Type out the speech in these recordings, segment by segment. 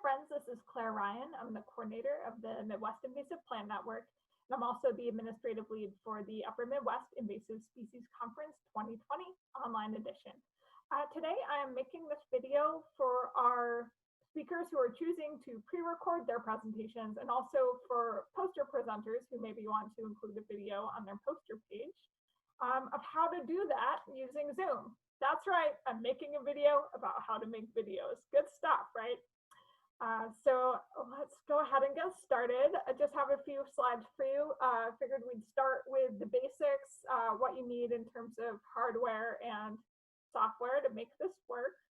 friends, this is Claire Ryan. I'm the coordinator of the Midwest Invasive Plant Network, and I'm also the administrative lead for the Upper Midwest Invasive Species Conference 2020 online edition. Today, I am making this video for our speakers who are choosing to pre-record their presentations, and also for poster presenters who maybe want to include a video on their poster page of how to do that using Zoom. That's right, I'm making a video about how to make videos. Good stuff, right? So let's go ahead and get started. I just have a few slides for you. Figured we'd start with the basics, what you need in terms of hardware and software to make this work.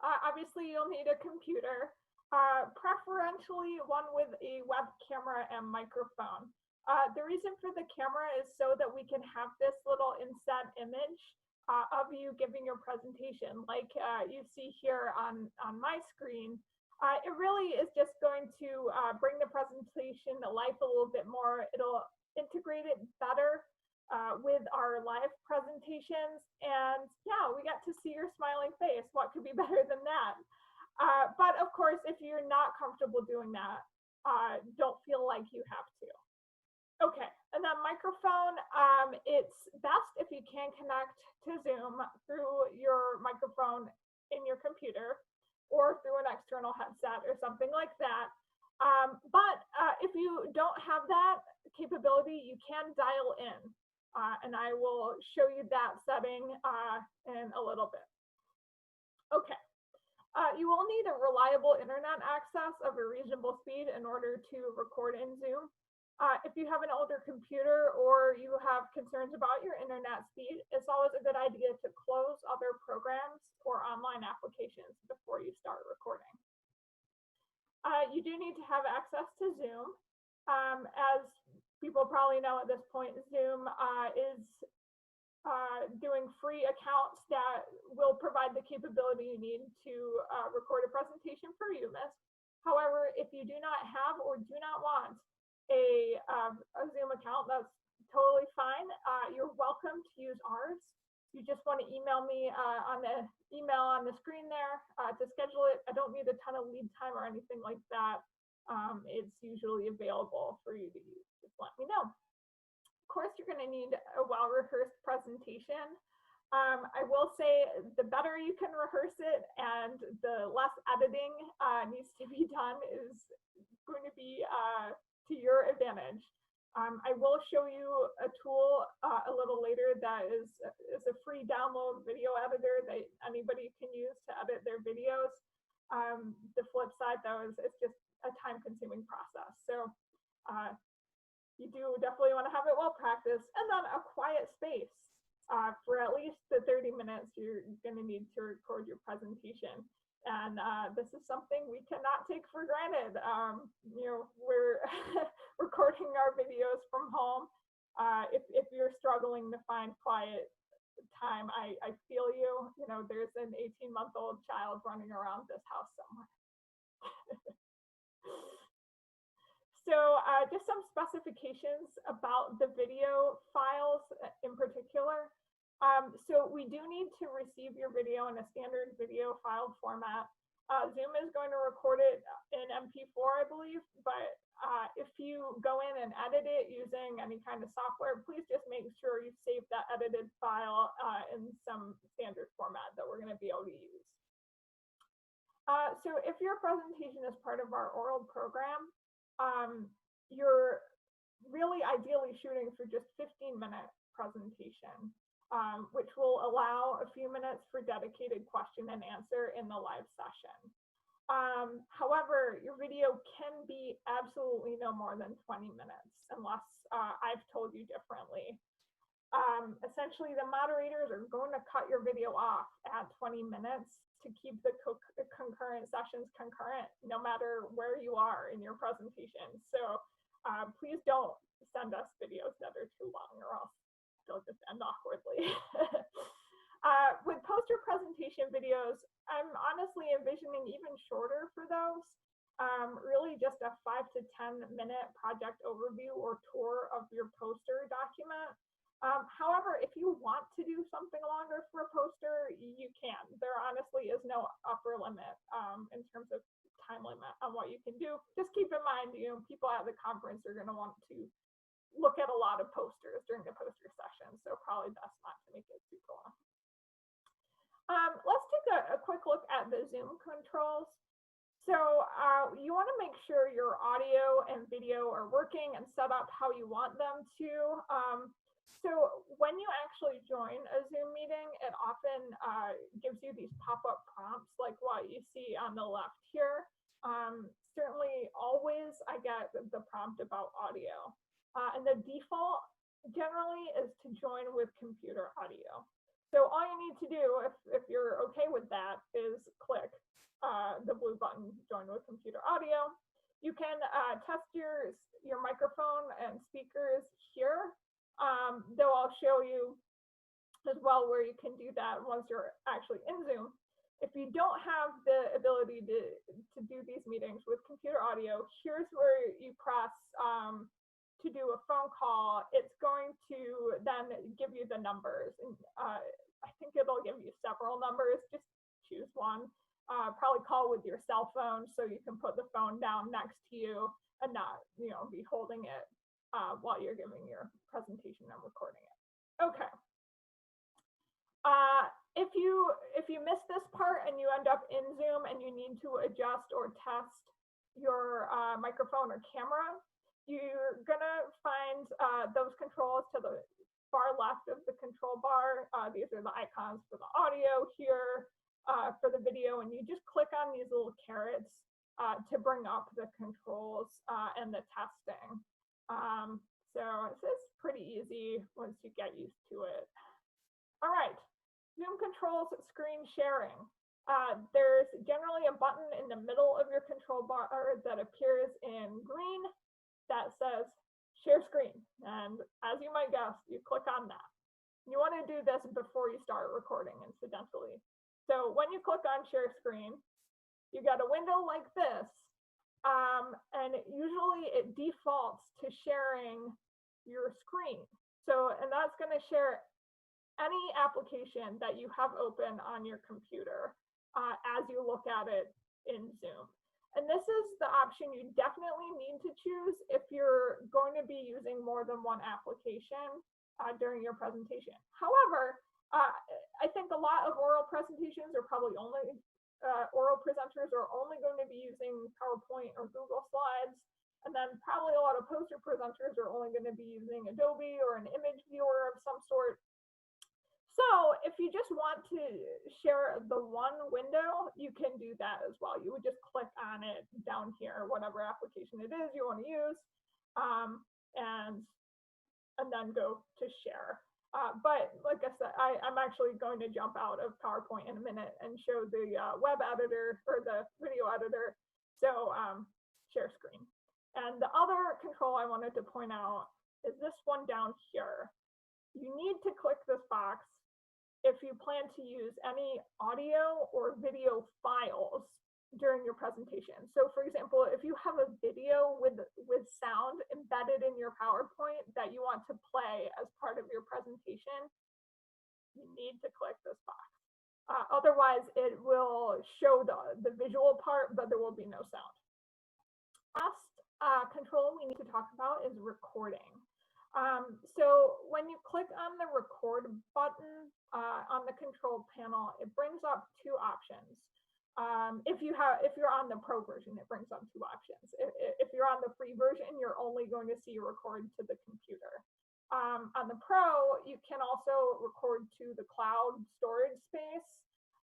Obviously, you'll need a computer, preferentially one with a web camera and microphone. The reason for the camera is so that we can have this little inset image of you giving your presentation, like you see here on my screen. It really is just going to bring the presentation to life a little bit more. It'll integrate it better with our live presentations, and yeah, we get to see your smiling face. What could be better than that? But of course, if you're not comfortable doing that, don't feel like you have to. Okay, and then microphone, it's best if you can connect to Zoom through your microphone in your computer or through an external headset or something like that. But if you don't have that capability, you can dial in, and I will show you that setting in a little bit. Okay, you will need a reliable internet access of a reasonable speed in order to record in Zoom. If you have an older computer or you have concerns about your internet speed, it's always a good idea to close other programs or online applications before you start recording. You do need to have access to Zoom. As people probably know at this point, Zoom is doing free accounts that will provide the capability you need to record a presentation for UMISC. However, if you do not have or do not want a Zoom account, that's totally fine. You're welcome to use ours. You just want to email me on the email on the screen there to schedule it. I don't need a ton of lead time or anything like that. It's usually available for you to use. Just let me know. Of course, you're going to need a well-rehearsed presentation. I will say the better you can rehearse it and the less editing needs to be done is going to be to your advantage. I will show you a tool a little later that is a free download video editor that anybody can use to edit their videos. The flip side, though, is it's just a time-consuming process. So you do definitely want to have it well practiced, and then a quiet space for at least the 30 minutes you're going to need to record your presentation. And this is something we cannot take for granted. You know, we're recording our videos from home. If you're struggling to find quiet time, I feel you. You know, there's an 18-month-old child running around this house somewhere. So just some specifications about the video files in particular. So we do need to receive your video in a standard video file format. Zoom is going to record it in MP4, I believe, but if you go in and edit it using any kind of software, please just make sure you save that edited file in some standard format that we're going to be able to use. So if your presentation is part of our oral program, you're really ideally shooting for just 15-minute presentation. Which will allow a few minutes for dedicated question and answer in the live session. However, your video can be absolutely no more than 20 minutes unless I've told you differently. Essentially, the moderators are going to cut your video off at 20 minutes to keep the concurrent sessions concurrent, no matter where you are in your presentation. So please don't send us videos that are too long, or else they'll just end awkwardly. With poster presentation videos, I'm honestly envisioning even shorter for those. Really just a 5 to 10 minute project overview or tour of your poster document. However, if you want to do something longer for a poster, you can. There honestly is no upper limit in terms of time limit on what you can do. Just keep in mind, people at the conference are going to want to look at a lot of posters during the poster session, so probably best not to make it super long. Let's take a quick look at the Zoom controls. So you want to make sure your audio and video are working and set up how you want them to. So when you actually join a Zoom meeting, it often gives you these pop-up prompts like what you see on the left here. Certainly always I get the prompt about audio. And the default generally is to join with computer audio. So all you need to do, if you're okay with that, is click the blue button, join with computer audio. You can test your microphone and speakers here. Though I'll show you as well where you can do that once you're actually in Zoom. If you don't have the ability to do these meetings with computer audio, here's where you press to do a phone call. It's going to then give you the numbers. And I think it'll give you several numbers. Just choose one. Probably call with your cell phone so you can put the phone down next to you and not, be holding it while you're giving your presentation and recording it. Okay. If you miss this part and you end up in Zoom and you need to adjust or test your microphone or camera, you're gonna find those controls to the far left of the control bar. These are the icons for the audio here, for the video, and you just click on these little carrots to bring up the controls and the testing. So it's pretty easy once you get used to it. All right, Zoom controls screen sharing. There's generally a button in the middle of your control bar that appears in green that says share screen. And as you might guess, you click on that. You want to do this before you start recording, incidentally. So when you click on share screen, you get a window like this. And usually it defaults to sharing your screen. So, and that's going to share any application that you have open on your computer as you look at it in Zoom. And this is the option you definitely need to choose if you're going to be using more than one application during your presentation. However, I think a lot of oral presentations are probably only oral presenters are only going to be using PowerPoint or Google Slides, and then probably a lot of poster presenters are only going to be using Adobe or an image viewer of some sort. So if you just want to share the one window, you can do that as well. You would just click on it down here, whatever application it is you want to use, and then go to share. But like I said, I'm actually going to jump out of PowerPoint in a minute and show the web editor or the video editor. So share screen. And the other control I wanted to point out is this one down here. You need to click this box if you plan to use any audio or video files during your presentation. So for example, if you have a video with sound embedded in your PowerPoint that you want to play as part of your presentation, you need to click this box. Otherwise, it will show the visual part, but there will be no sound. Last control we need to talk about is recording. So when you click on the record button on the control panel, it brings up two options. If you're on the pro version, it brings up two options. If you're on the free version, you're only going to see record to the computer. On the pro, you can also record to the cloud storage space.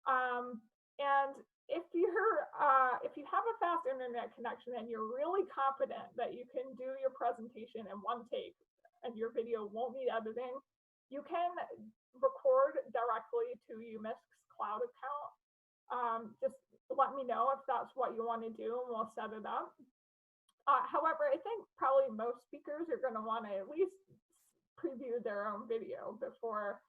And if you have a fast internet connection and you're really confident that you can do your presentation in one take and your video won't need editing, you can record directly to UMISC's cloud account. Just let me know if that's what you want to do and we'll set it up. However, I think probably most speakers are going to want to at least preview their own video before,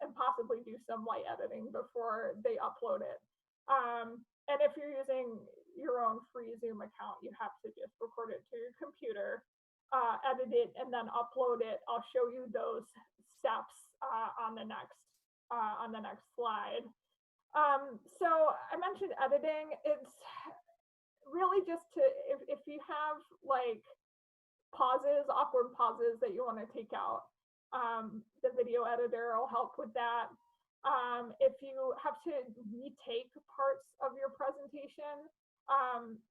and possibly do some light editing before they upload it. And if you're using your own free Zoom account, you have to just record it to your computer, edit it, and then upload it. I'll show you those steps on the next slide. So I mentioned editing. It's really just to, if you have like pauses, awkward pauses that you want to take out, the video editor will help with that. If you have to retake parts of your presentation,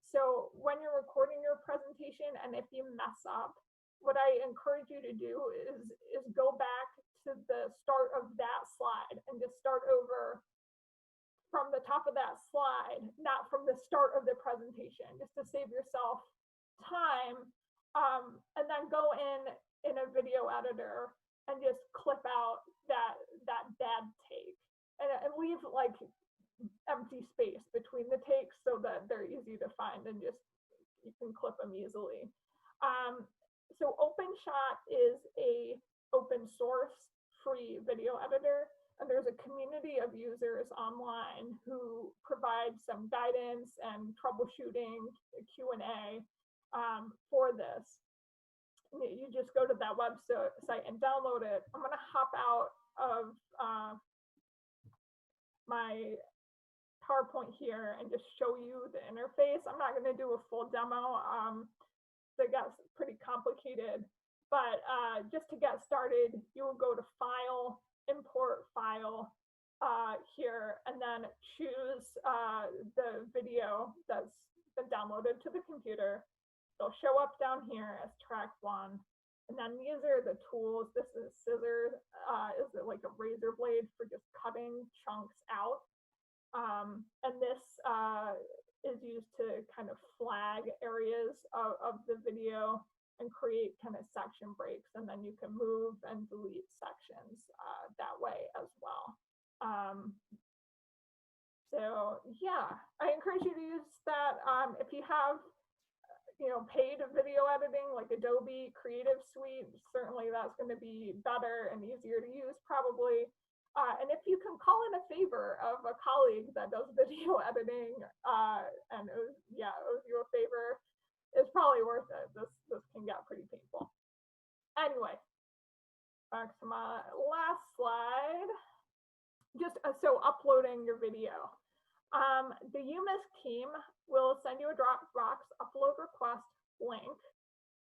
so when you're recording your presentation and if you mess up, what I encourage you to do is go back to the start of that slide and just start over from the top of that slide, not from the start of the presentation, just to save yourself time. And then go in a video editor and just clip out that bad take and leave like empty space between the takes so that they're easy to find and just you can clip them easily. So OpenShot is a open source free video editor, and there's a community of users online who provide some guidance and troubleshooting Q&A for this. You just go to that website and download it. I'm going to hop out of my PowerPoint here and just show you the interface. I'm not going to do a full demo. That gets pretty complicated, but just to get started, you will go to File, Import File here, and then choose the video that's been downloaded to the computer. They'll show up down here as track 1. And then these are the tools. This is scissors, is it like a razor blade for just cutting chunks out. And this is used to kind of flag areas of the video and create kind of section breaks. And then you can move and delete sections that way as well. So yeah, I encourage you to use that. If you have paid video editing like Adobe Creative Suite, certainly that's going to be better and easier to use probably. And if you can call in a favor of a colleague that does video editing and owes you a favor, it's probably worth it. This can get pretty painful. Anyway, back to my last slide. Just so uploading your video. The UMISC team will send you a Dropbox upload request link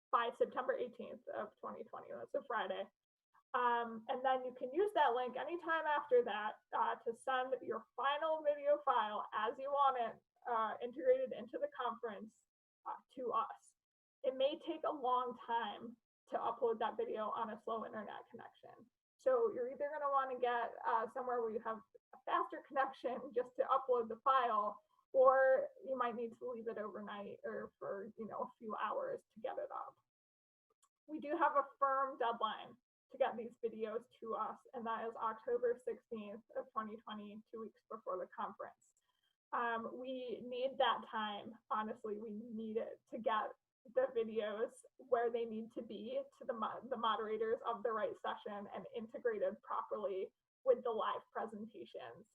by September 18th of 2020. That's a Friday. And then you can use that link anytime after that to send your final video file as you want it integrated into the conference to us. It may take a long time to upload that video on a slow internet connection. So you're either going to want to get somewhere where you have a faster connection just to upload the file, or you might need to leave it overnight or for a few hours to get it up. We do have a firm deadline to get these videos to us, and that is October 16th of 2020, 2 weeks before the conference. We need that time. Honestly, we need it to get the videos where they need to be to the moderators of the right session and integrated properly with the live presentations.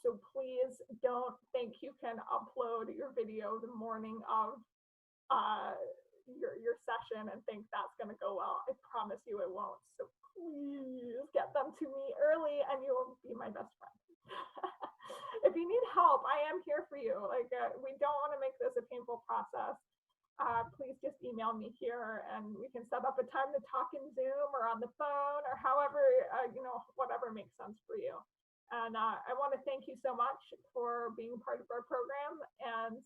So please don't think you can upload your video the morning of your session and think that's going to go well. I promise you it won't. So please get them to me early and you will be my best friend. If you need help, I am here for you. Like we don't want to make this a painful process. Please just email me here and we can set up a time to talk in Zoom or on the phone or however, whatever makes sense for you. And I want to thank you so much for being part of our program. And